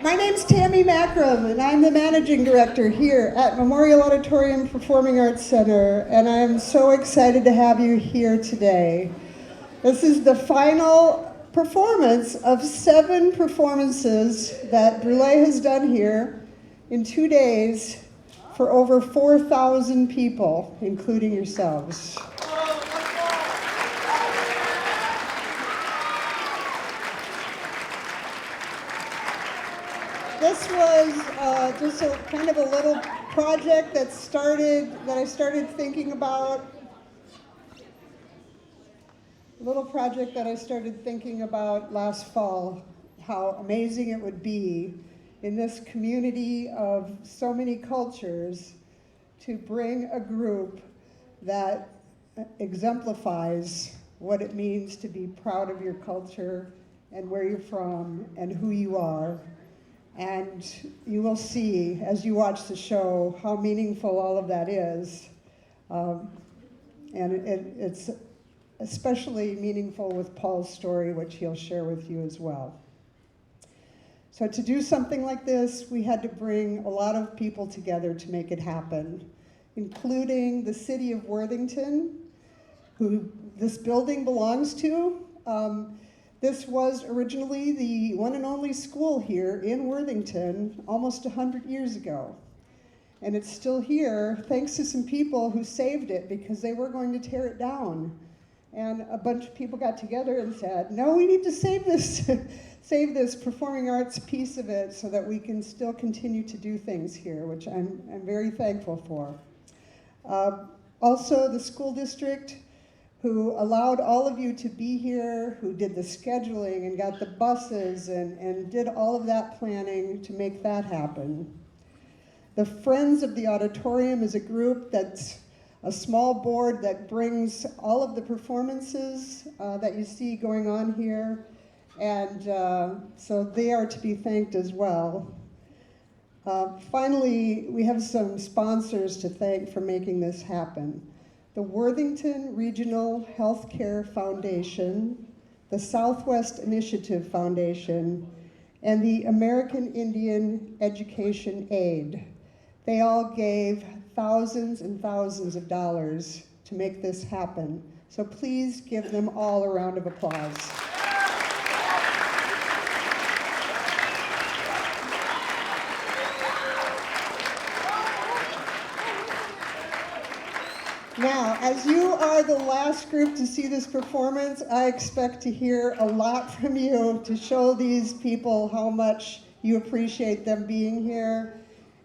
My name's Tammy Macram, and I'm the managing director here at Memorial Auditorium Performing Arts Center, and I am so excited to have you here today. This is the final performance of 7 performances that Brule has done here in 2 days for over 4,000 people, including yourselves. This was just a kind of a little project that I started thinking about. A little project that I started thinking about last fall, how amazing it would be in this community of so many cultures to bring a group that exemplifies what it means to be proud of your culture and where you're from and who you are. And you will see, as you watch the show, how meaningful all of that is. It's especially meaningful with Paul's story, which he'll share with you as well. So to do something like this, we had to bring a lot of people together to make it happen, including the city of Worthington, who this building belongs to. This was originally the one and only school here in Worthington almost 100 years ago. And it's still here thanks to some people who saved it because they were going to tear it down. And a bunch of people got together and said, no, we need to save this, save this performing arts piece of it so that we can still continue to do things here, which I'm very thankful for. Also, the school district, who allowed all of you to be here, who did the scheduling and got the buses and did all of that planning to make that happen. The Friends of the Auditorium is a group that's a small board that brings all of the performances that you see going on here, and so they are to be thanked as well. Finally, we have some sponsors to thank for making this happen. The Worthington Regional Healthcare Foundation, the Southwest Initiative Foundation, and the American Indian Education Aid. They all gave thousands and thousands of dollars to make this happen. So please give them all a round of applause. Now, as you are the last group to see this performance, I expect to hear a lot from you to show these people how much you appreciate them being here.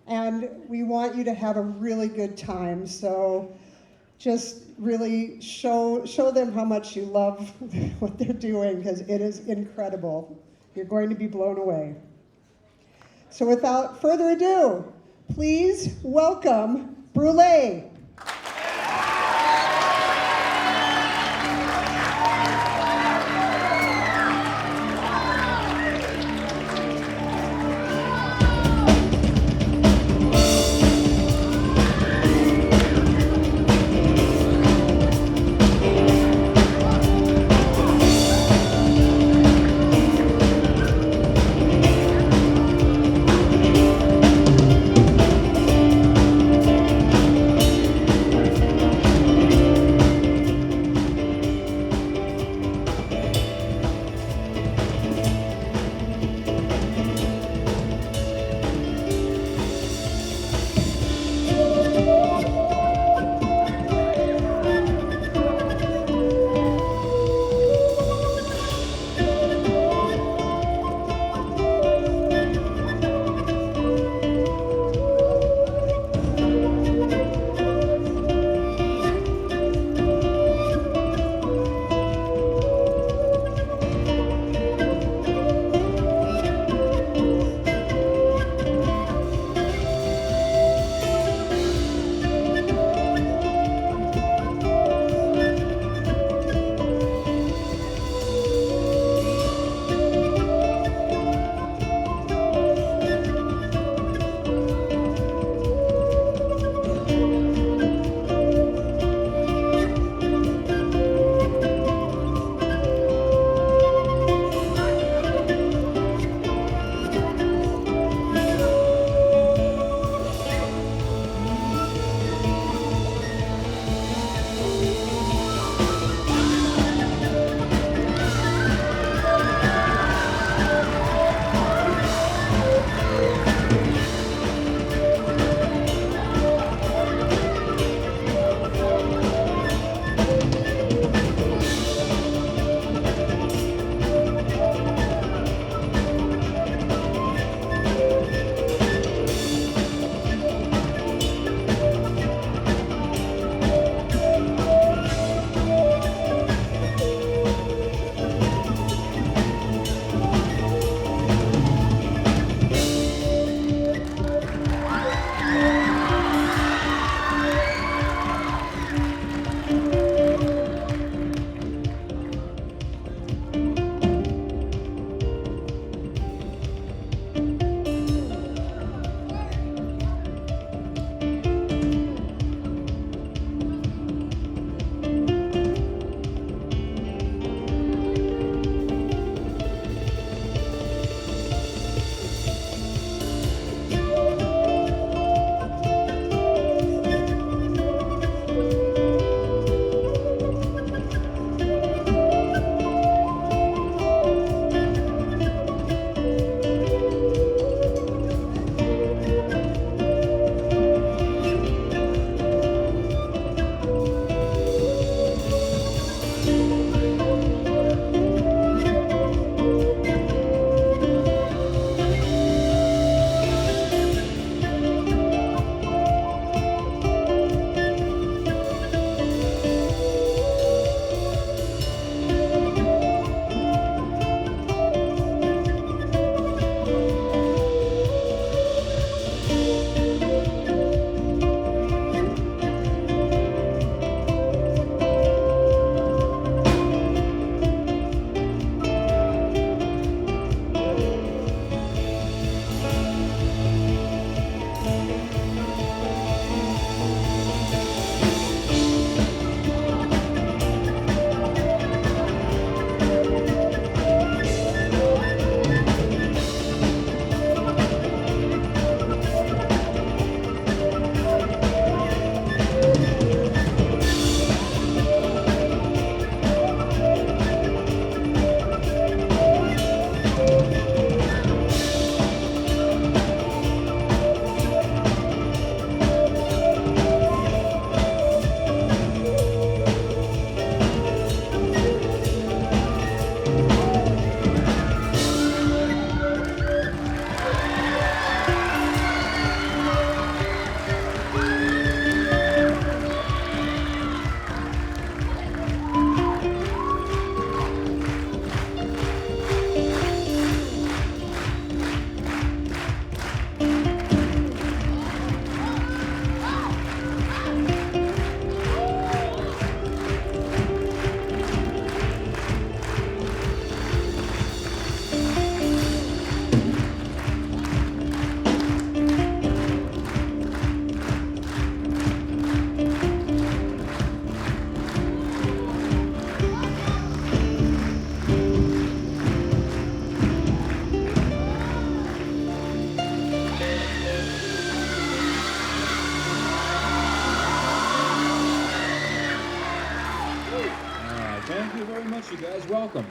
And we want you to have a really good time. So just really show them how much you love what they're doing, because it is incredible. You're going to be blown away. So without further ado, please welcome Brule. guys, welcome.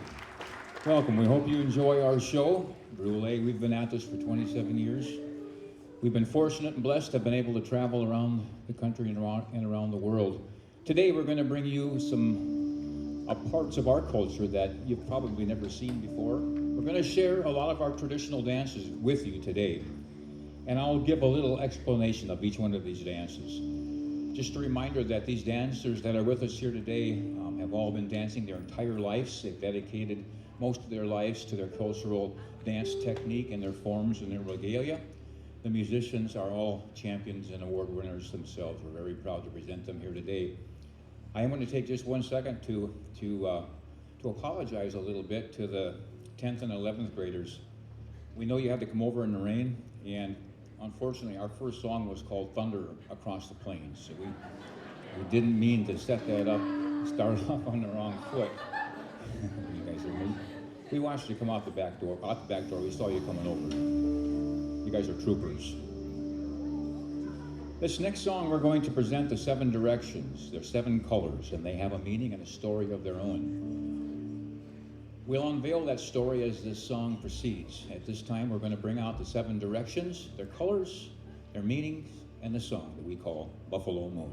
Welcome. We hope you enjoy our show. Brule, we've been at this for 27 years. We've been fortunate and blessed to have been able to travel around the country and around the world. Today we're going to bring you some parts of our culture that you've probably never seen before. We're going to share a lot of our traditional dances with you today. And I'll give a little explanation of each one of these dances. Just a reminder that these dancers that are with us here today have all been dancing their entire lives. They've dedicated most of their lives to their cultural dance technique and their forms and their regalia. The musicians are all champions and award winners themselves. We're very proud to present them here today. I am going to take just 1 second to apologize a little bit to the 10th and 11th graders. We know you had to come over in the rain, and unfortunately our first song was called Thunder Across the Plains. So we didn't mean to set that up, start off on the wrong foot. You guys are mean. We watched you come out the back door. Out the back door, we saw you coming over. You guys are troopers. This next song, we're going to present the 7 directions. They're 7 colors, and they have a meaning and a story of their own. We'll unveil that story as this song proceeds. At this time, we're going to bring out the 7 directions, their colors, their meanings, and the song that we call Buffalo Moon.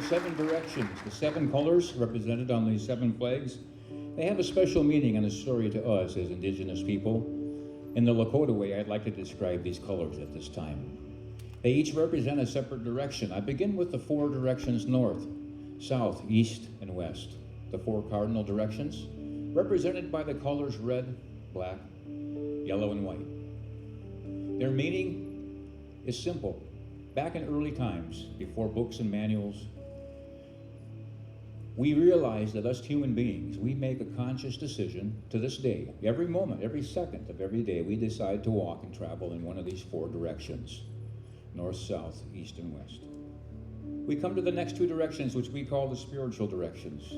seven directions, the seven colors represented on these seven flags. They have a special meaning and a story to us as Indigenous people. In the Lakota way, I'd like to describe these colors at this time. They each represent a separate direction. I begin with the four directions north, south, east, and west. The four cardinal directions, represented by the colors red, black, yellow, and white. Their meaning is simple. Back in early times, before books and manuals, we realized that us human beings, we make a conscious decision to this day. Every moment, every second of every day, we decide to walk and travel in one of these four directions, north, south, east, and west. We come to the next two directions, which we call the spiritual directions.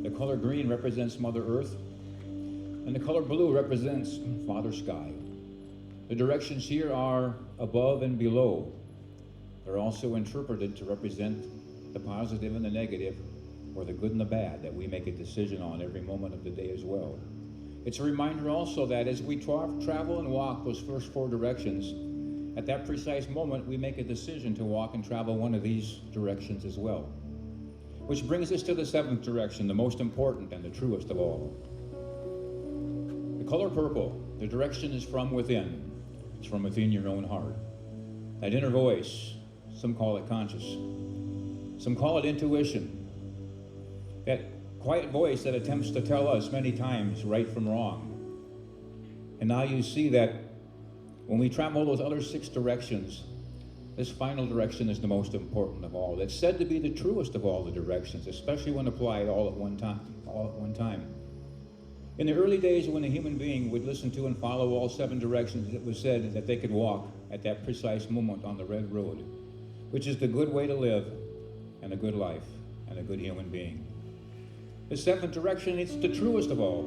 The color green represents Mother Earth, and the color blue represents Father Sky. The directions here are above and below. They're also interpreted to represent the positive and the negative, or the good and the bad, that we make a decision on every moment of the day as well. It's a reminder also that as we travel and walk those first four directions, at that precise moment, we make a decision to walk and travel one of these directions as well. Which brings us to the seventh direction, the most important and the truest of all. The color purple, the direction is from within. It's from within your own heart. That inner voice, some call it conscious, some call it intuition. That quiet voice that attempts to tell us many times right from wrong. And now you see that when we travel those other six directions, this final direction is the most important of all. It's said to be the truest of all the directions, especially when applied all at one time. In the early days when a human being would listen to and follow all seven directions, it was said that they could walk at that precise moment on the red road, which is the good way to live and a good life and a good human being. The seventh direction, it's the truest of all,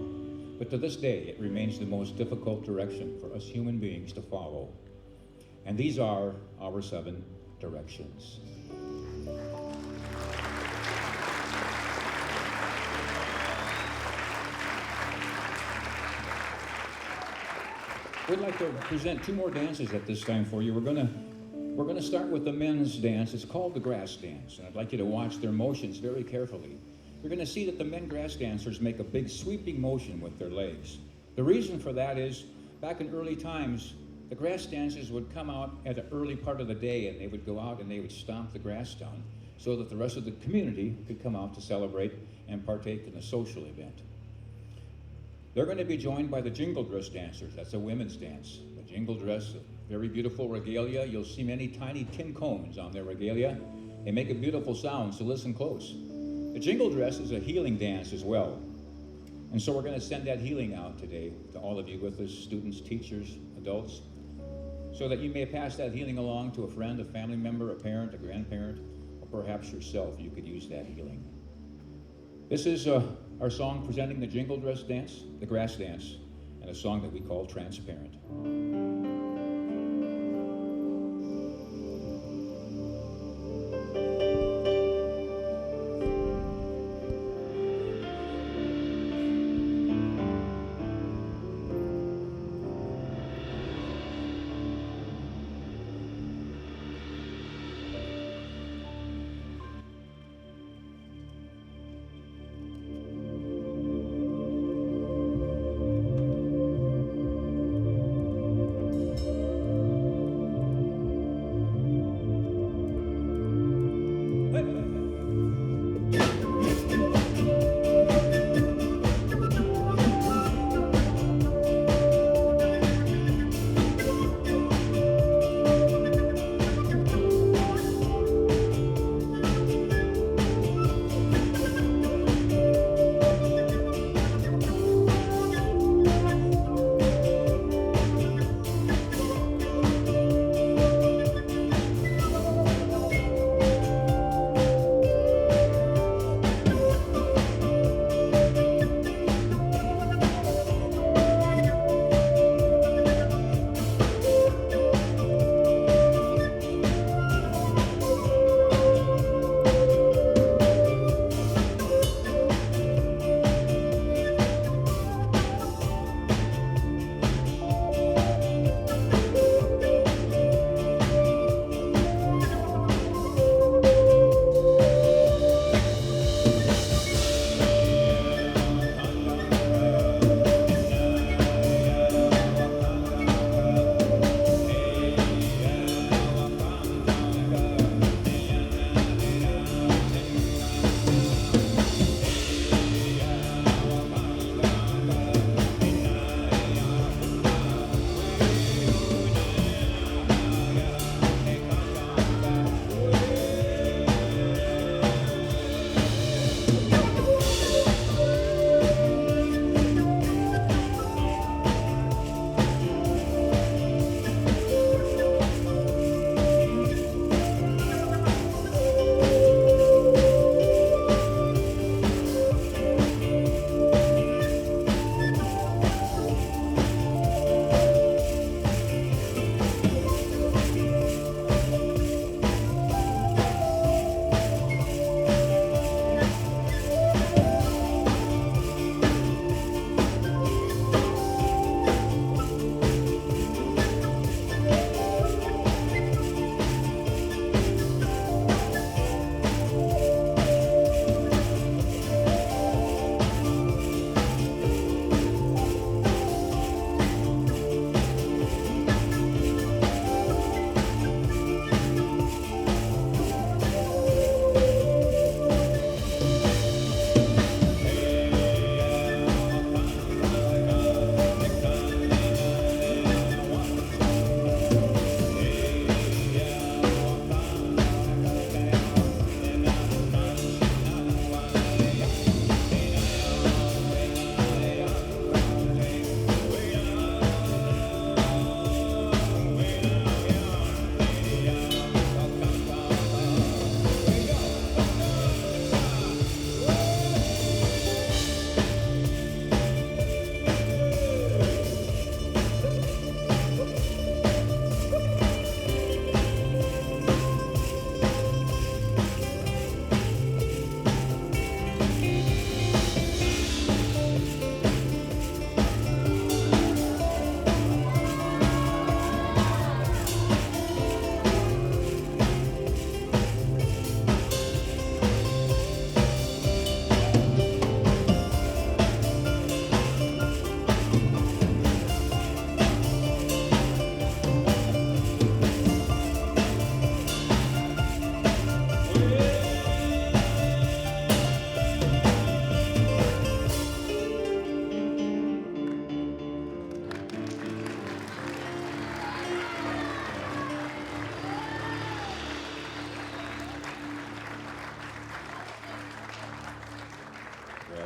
but to this day, it remains the most difficult direction for us human beings to follow. And these are our seven directions. We'd like to present two more dances at this time for you. We're gonna start with the men's dance. It's called the grass dance, and I'd like you to watch their motions very carefully. You're going to see that the men grass dancers make a big sweeping motion with their legs. The reason for that is, back in early times, the grass dancers would come out at the early part of the day and they would go out and they would stomp the grass down so that the rest of the community could come out to celebrate and partake in the social event. They're going to be joined by the jingle dress dancers. That's a women's dance. The jingle dress, a very beautiful regalia. You'll see many tiny tin cones on their regalia. They make a beautiful sound, so listen close. The jingle dress is a healing dance as well. And so we're going to send that healing out today to all of you with us, students, teachers, adults, so that you may pass that healing along to a friend, a family member, a parent, a grandparent, or perhaps yourself. You could use that healing. This is our song presenting the jingle dress dance, the grass dance, and a song that we call Transparent.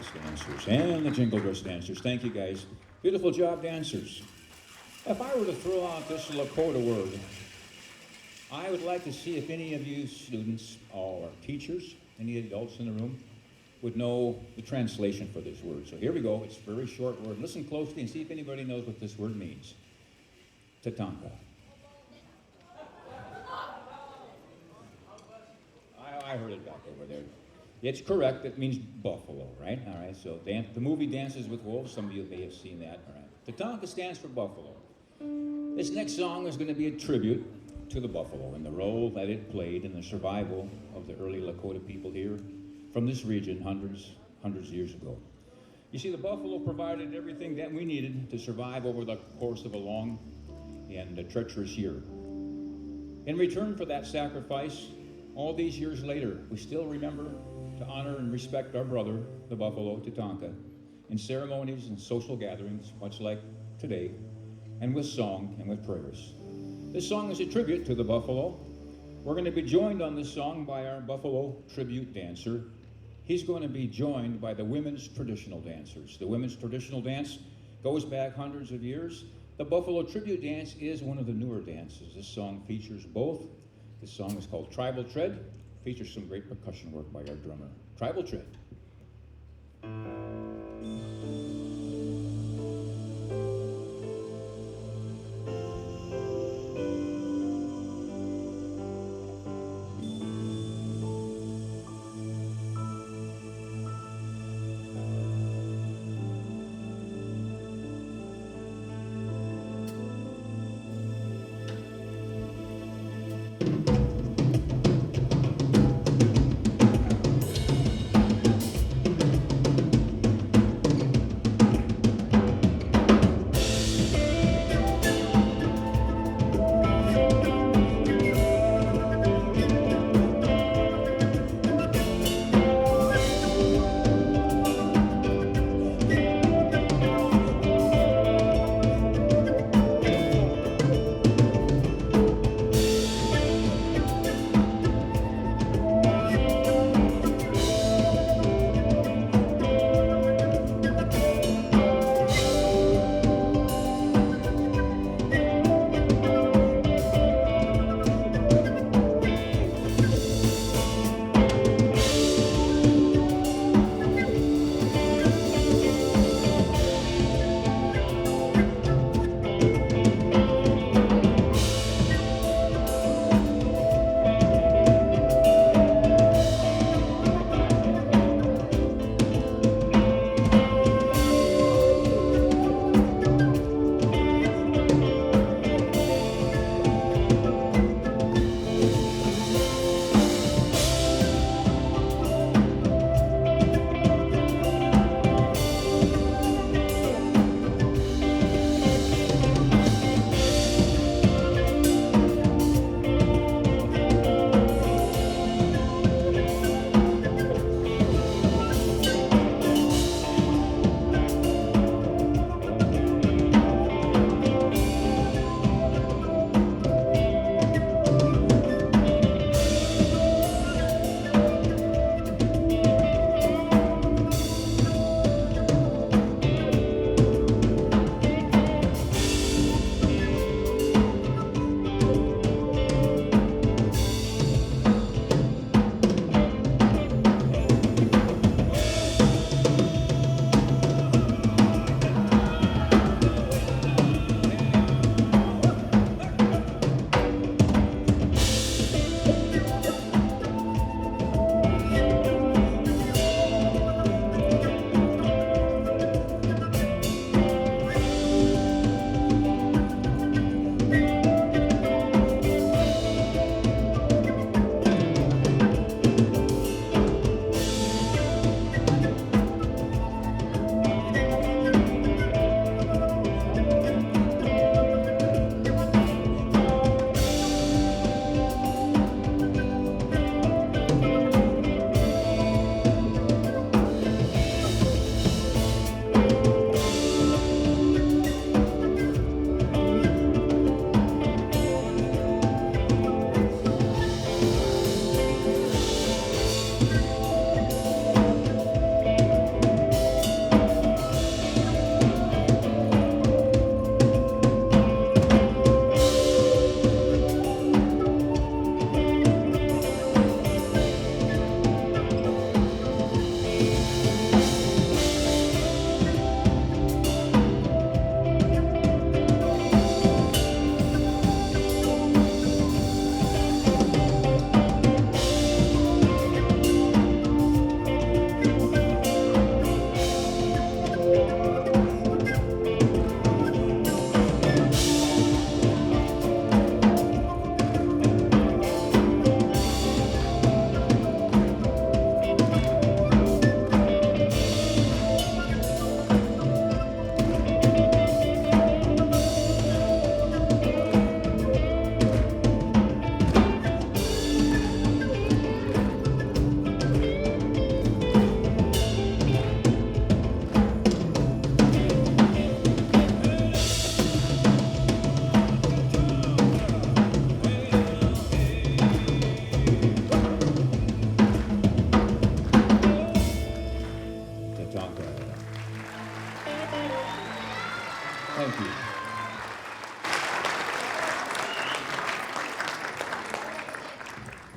dress dancers and the jingle dress dancers. Thank you, guys. Beautiful job, dancers. If I were to throw out this Lakota word, I would like to see if any of you students or teachers, any adults in the room, would know the translation for this word. So here we go. It's a very short word. Listen closely and see if anybody knows what this word means. Tatanka. I heard it back over there. It's correct. It means buffalo, right? All right. So the movie Dances with Wolves, some of you may have seen that. All right. Tatanka stands for buffalo. This next song is going to be a tribute to the buffalo and the role that it played in the survival of the early Lakota people here from this region hundreds of years ago. You see, the buffalo provided everything that we needed to survive over the course of a long and a treacherous year. In return for that sacrifice, all these years later, we still remember to honor and respect our brother, the buffalo, Tatanka, in ceremonies and social gatherings, much like today, and with song and with prayers. This song is a tribute to the buffalo. We're going to be joined on this song by our buffalo tribute dancer. He's going to be joined by the women's traditional dancers. The women's traditional dance goes back hundreds of years. The buffalo tribute dance is one of the newer dances. This song features both. This song is called Tribal Tread. Features some great percussion work by our drummer. Tribal Tread.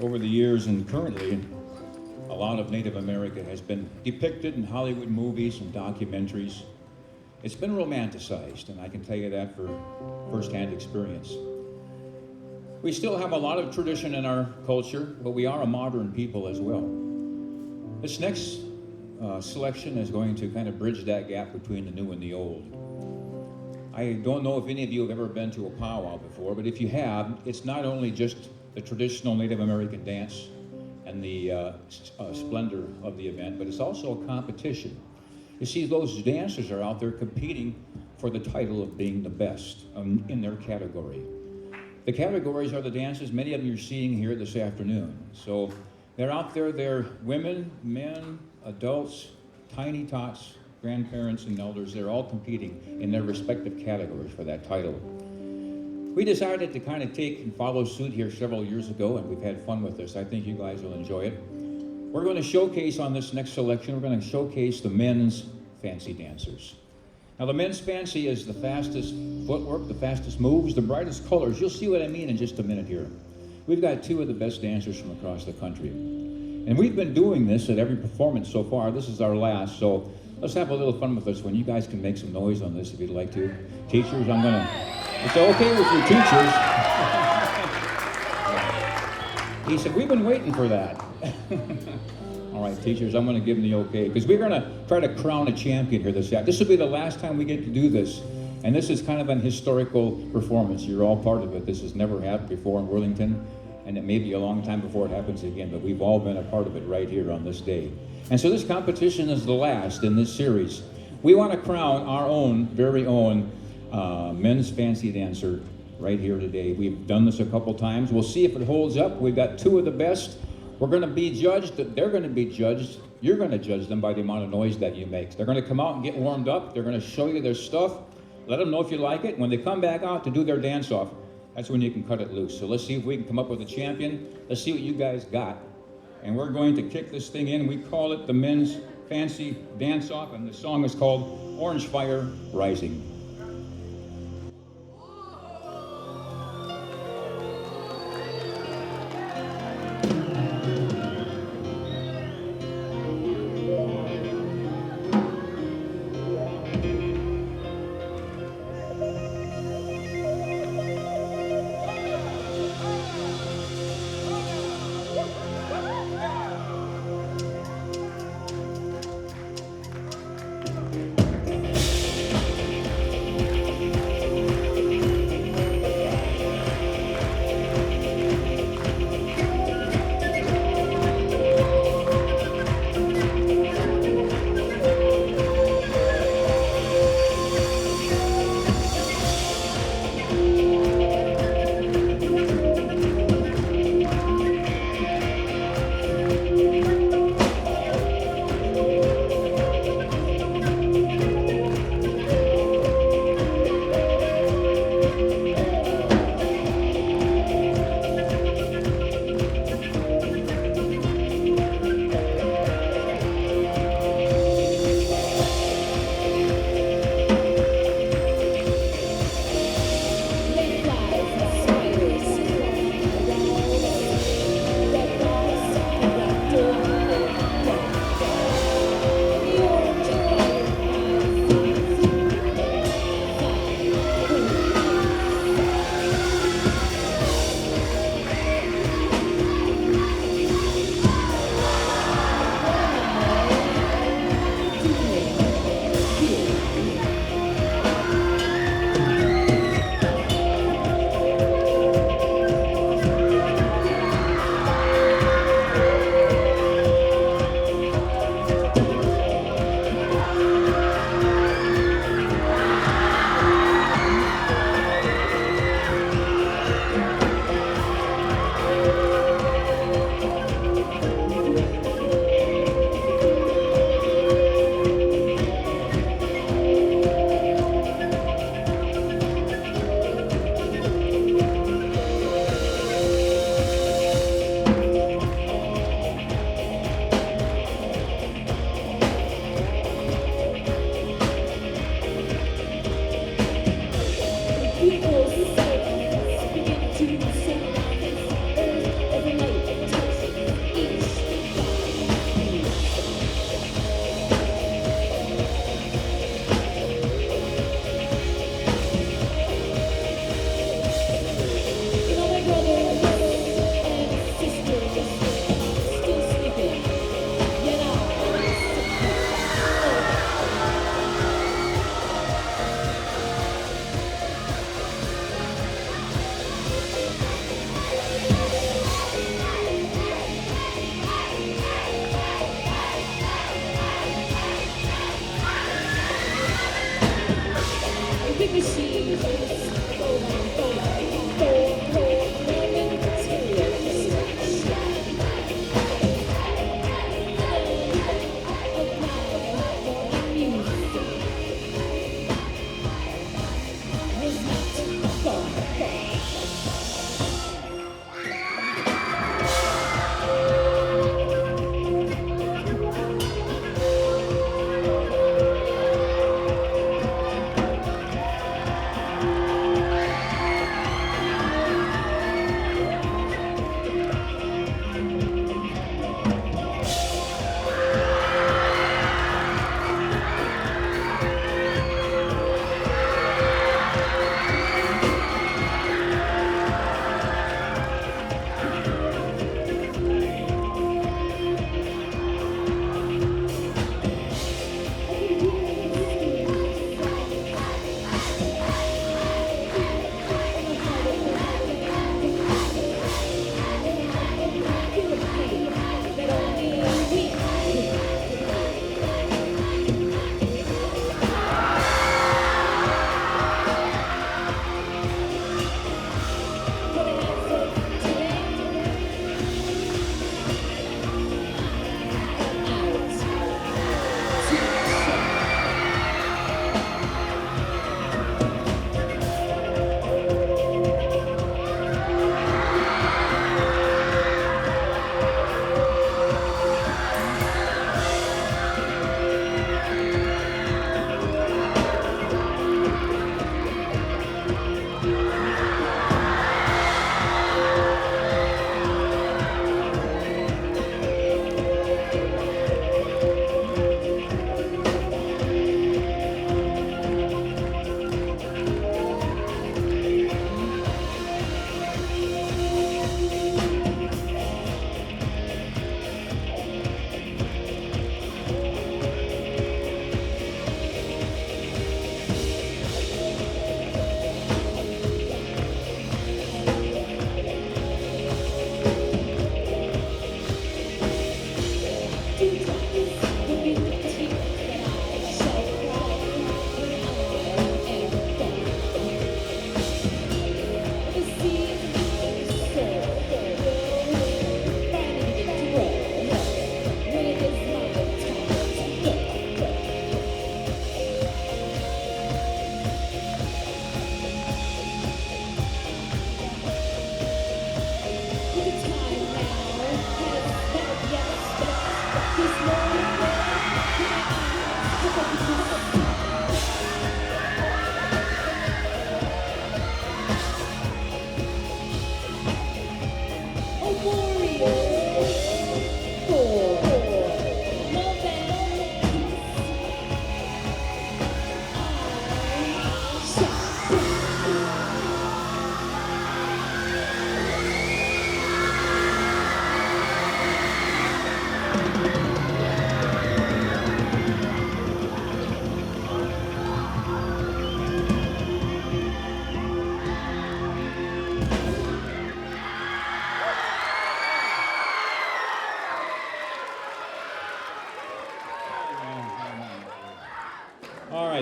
Over the years and currently, a lot of Native America has been depicted in Hollywood movies and documentaries. It's been romanticized, and I can tell you that for firsthand experience. We still have a lot of tradition in our culture, but we are a modern people as well. This next selection is going to kind of bridge that gap between the new and the old. I don't know if any of you have ever been to a powwow before, but if you have, it's not only just the traditional Native American dance and the splendor of the event, but it's also a competition. You see, those dancers are out there competing for the title of being the best in their category. The categories are the dances many of you are seeing here this afternoon. So they're out there, they're women, men, adults, tiny tots, grandparents, and elders. They're all competing in their respective categories for that title. We decided to kind of take and follow suit here several years ago, and we've had fun with this. I think you guys will enjoy it. We're going to showcase on this next selection, we're going to showcase the men's fancy dancers. Now, the men's fancy is the fastest footwork, the fastest moves, the brightest colors. You'll see what I mean in just a minute here. We've got two of the best dancers from across the country. And we've been doing this at every performance so far. This is our last, so let's have a little fun with this one. You guys can make some noise on this if you'd like to. Teachers, I'm going to... It's okay with your teachers. He said, we've been waiting for that. All right, teachers, I'm going to give them the okay, because we're going to try to crown a champion here this afternoon. This will be the last time we get to do this, and this is kind of an historical performance. You're all part of it. This has never happened before in Worthington, and it may be a long time before it happens again, but we've all been a part of it right here on this day. And so this competition is the last in this series. We want to crown our own, very own, men's fancy dancer right here today. We've done this a couple times. We'll see if it holds up. We've got two of the best. We're going to be judged. They're going to be judged. You're going to judge them by the amount of noise that you make. They're going to come out and get warmed up. They're going to show you their stuff. Let them know if you like it. When they come back out to do their dance-off, that's when you can cut it loose. So let's see if we can come up with a champion. Let's see what you guys got. And we're going to kick this thing in. We call it the men's fancy dance-off, and the song is called Orange Fire Rising.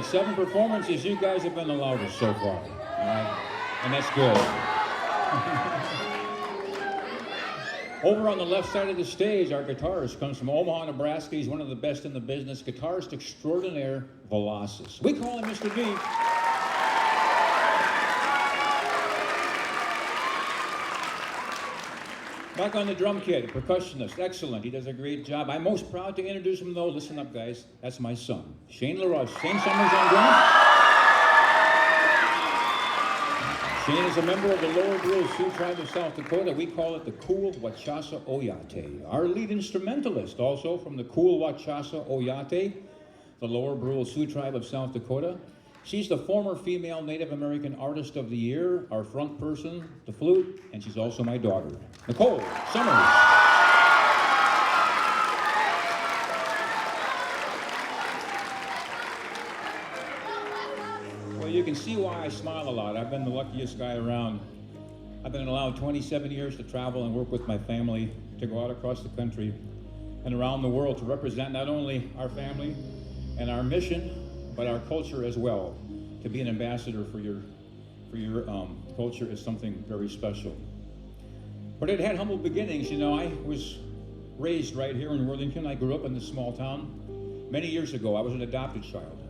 right, 7 performances. You guys have been the loudest so far. All right, and that's good. Over on the left side of the stage, our guitarist comes from Omaha, Nebraska. He's one of the best in the business. Guitarist extraordinaire, Velocis. We call him Mr. B. Back on the drum kit, percussionist, excellent. He does a great job. I'm most proud to introduce him, though. Listen up, guys. That's my son, Shane LaRoche. Shane Summers on drums. Shane is a member of the Lower Brule Sioux Tribe of South Dakota. We call it the Cool Wachasa Oyate. Our lead instrumentalist, also from the Cool Wachasa Oyate, the Lower Brule Sioux Tribe of South Dakota. She's the former female Native American Artist of the Year, our front person, the flute, and she's also my daughter, Nicole Summers. Well, you can see why I smile a lot. I've been the luckiest guy around. I've been allowed 27 years to travel and work with my family, to go out across the country and around the world to represent not only our family and our mission, but our culture as well. To be an ambassador for your culture is something very special. But it had humble beginnings. You know, I was raised right here in Worthington. I grew up in this small town. Many years ago, I was an adopted child.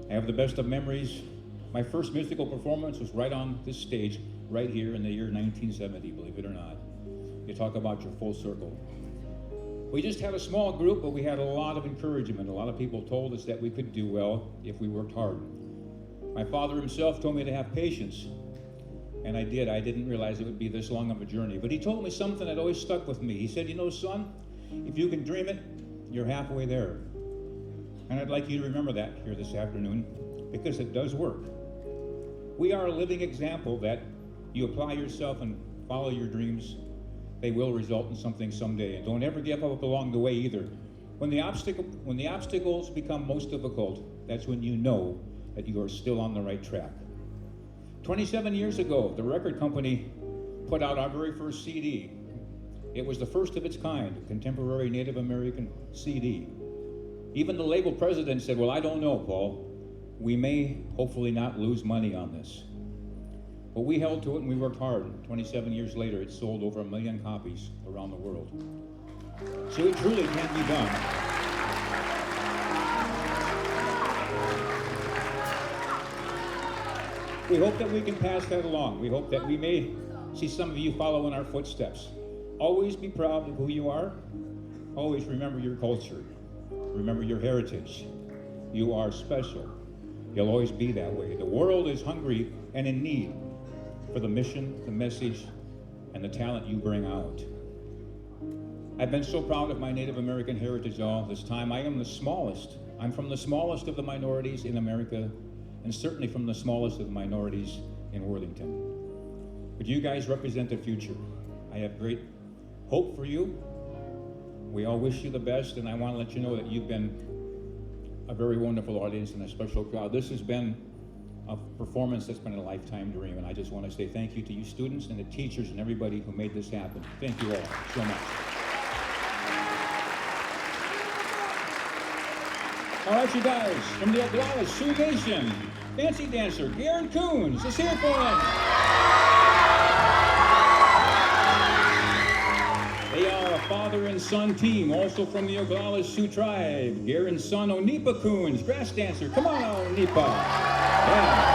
I have the best of memories. My first musical performance was right on this stage, right here in the year 1970, believe it or not. You talk about your full circle. We just had a small group, but we had a lot of encouragement. A lot of people told us that we could do well if we worked hard. My father himself told me to have patience, and I did. I didn't realize it would be this long of a journey, but he told me something that always stuck with me. He said, you know, son, if you can dream it, you're halfway there. And I'd like you to remember that here this afternoon, because it does work. We are a living example that you apply yourself and follow your dreams, they will result in something someday. And don't ever give up along the way either. When the obstacles become most difficult, that's when you know that you are still on the right track. 27 years ago, the record company put out our very first CD. It was the first of its kind, a contemporary Native American CD. Even the label president said, well, I don't know, Paul. We may hopefully not lose money on this. But we held to it and we worked hard. 27 years later, it sold over 1 million copies around the world. So it truly can be done. We hope that we can pass that along. We hope that we may see some of you follow in our footsteps. Always be proud of who you are. Always remember your culture. Remember your heritage. You are special. You'll always be that way. The world is hungry and in need for the mission, the message, and the talent you bring out. I've been so proud of my Native American heritage all this time. I am the smallest. I'm from the smallest of the minorities in America, and certainly from the smallest of the minorities in Worthington. But you guys represent the future. I have great hope for you. We all wish you the best, and I want to let you know that you've been a very wonderful audience and a special crowd. This has been a performance that's been a lifetime dream, and I just want to say thank you to you students and the teachers and everybody who made this happen. Thank you all so much. All right, you guys, from the Oglala Sioux Nation, fancy dancer Garen Coons is here for him. They are a father and son team, also from the Oglala Sioux Tribe. Garen's son, Onipa Coons, grass dancer. Come on, Onipa. Yeah.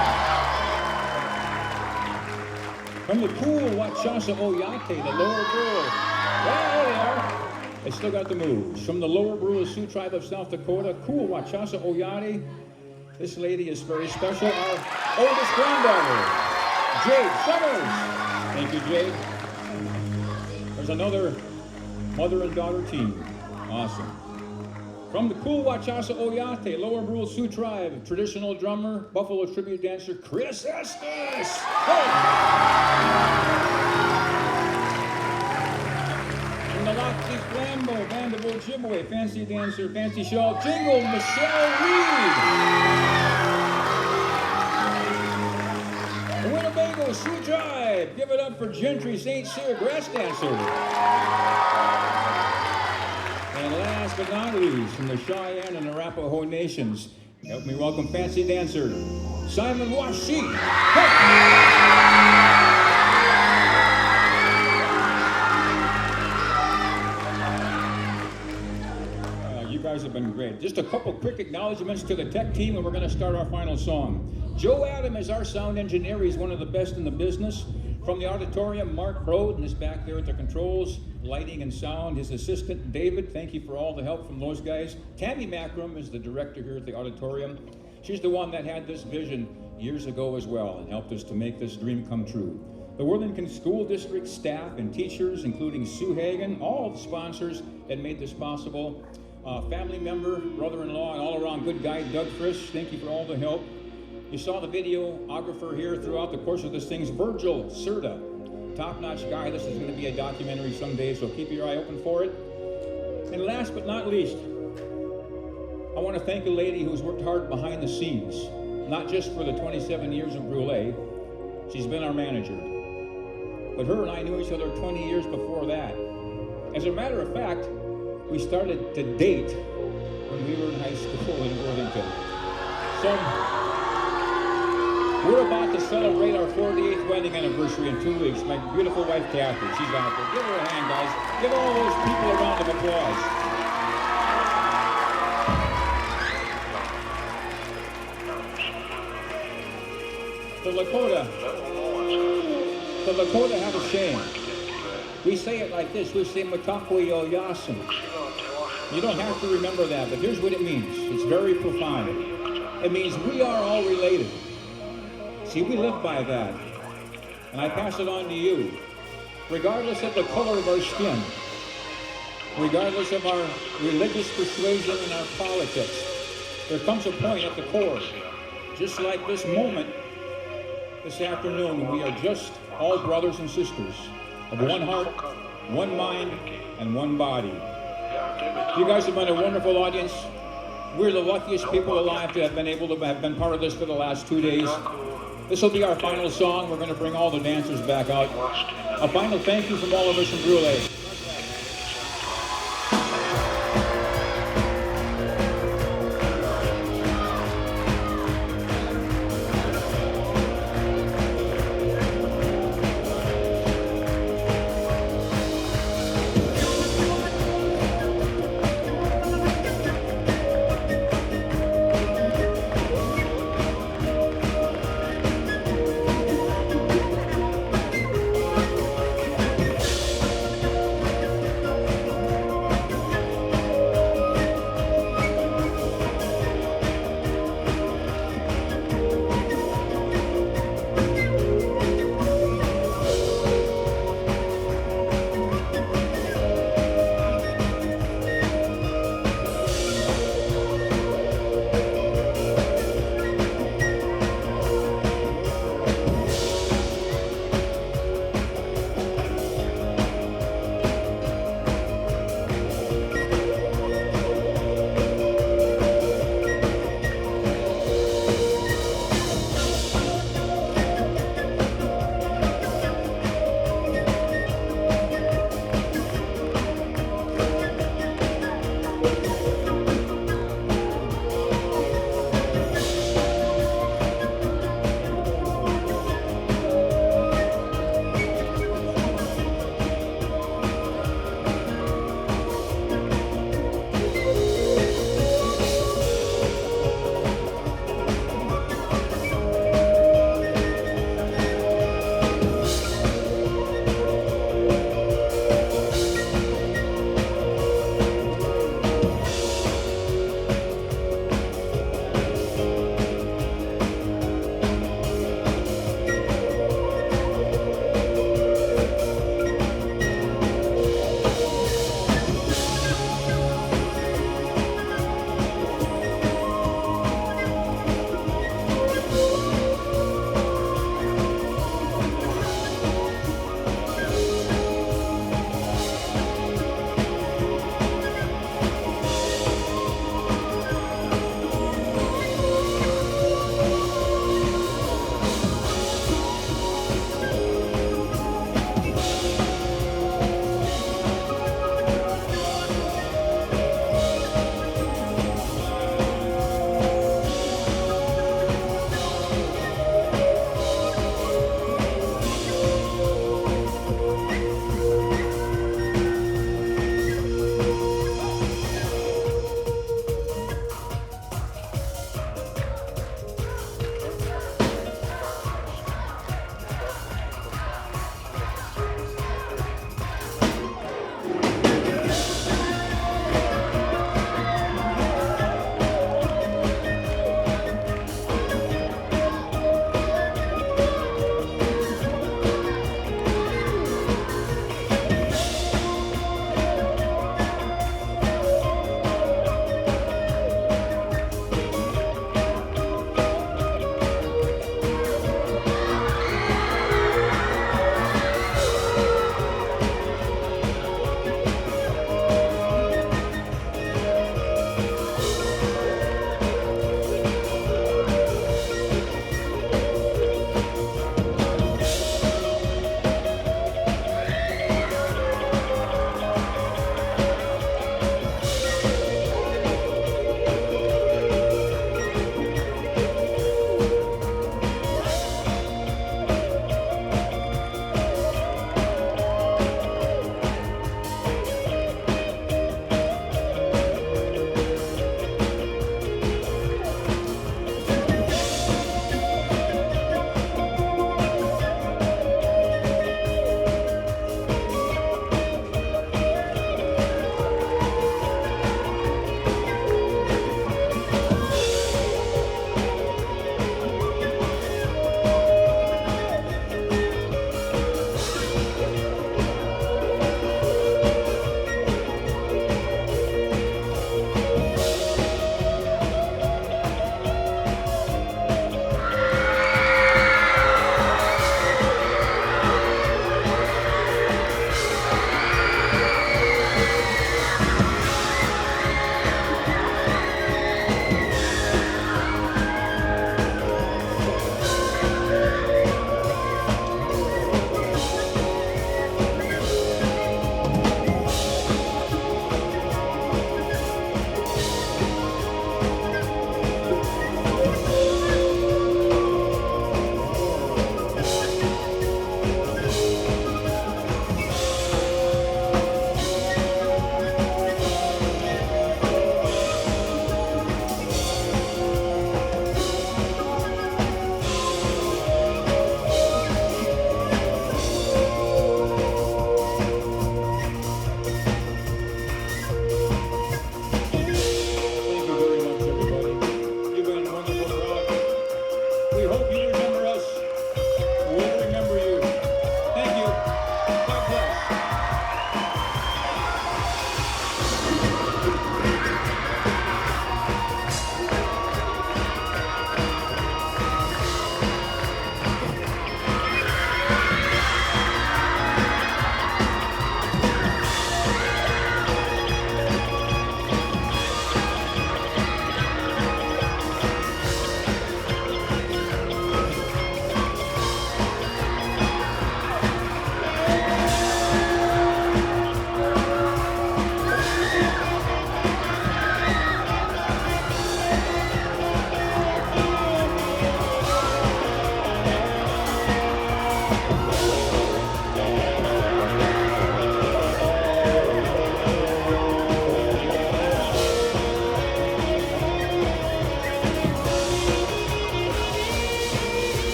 From the cool Wachasa Oyate, the Lower Brule. Yeah, there they are. They still got the moves. From the Lower Brule Sioux Tribe of South Dakota, cool Wachasa Oyate. This lady is very special. Our oldest granddaughter, Jade Summers. Thank you, Jade. There's another mother and daughter team. Awesome. From the cool Wachasa Oyate, Lower Brule Sioux Tribe, traditional drummer, Buffalo tribute dancer, Chris Estes. Hey! From the Lockheed Flambeau, Band of Ojibwe, fancy dancer, fancy shawl, jingle, Michelle Reed. The Winnebago Sioux Tribe, give it up for Gentry St. Cyr, grass dancer. And last but not least, from the Cheyenne and Arapaho Nations, Help me welcome fancy dancer, Simon Washi. You guys have been great. Just a couple quick acknowledgments to the tech team, and we're going to start our final song. Joe Adam is our sound engineer. He's one of the best in the business. From the auditorium, Mark Broden is back there at the controls, lighting and sound. His assistant, David, thank you for all the help from those guys. Tammy Macram is the director here at the auditorium. She's the one that had this vision years ago as well and helped us to make this dream come true. The Worthington School District staff and teachers, including Sue Hagan, all the sponsors that made this possible. Family member, brother-in-law, and all-around good guy, Doug Frisch, thank you for all the help. You saw the videographer here throughout the course of this thing, Virgil Serta. Top-notch guy. This is going to be a documentary someday, so keep your eye open for it. And last but not least, I want to thank a lady who's worked hard behind the scenes, not just for the 27 years of Brule. She's been our manager. But her and I knew each other 20 years before that. As a matter of fact, we started to date when we were in high school in Worthington. So we're about to celebrate our 48th wedding anniversary in 2 weeks. My beautiful wife, Kathy, she's out there. Give her a hand, guys. Give all those people a round of applause. The Lakota have a saying. We say it like this. We say, Matakwe o Yasin. You don't have to remember that, but here's what it means. It's very profound. It means we are all related. See, we live by that. And I pass it on to you. Regardless of the color of our skin, regardless of our religious persuasion and our politics, there comes a point at the core, just like this moment this afternoon, when we are just all brothers and sisters of one heart, one mind, and one body. You guys have been a wonderful audience. We're the luckiest people alive to have been able to have been part of this for the last 2 days. This will be our final song. We're going to bring all the dancers back out. A final thank you from all of us from Brule.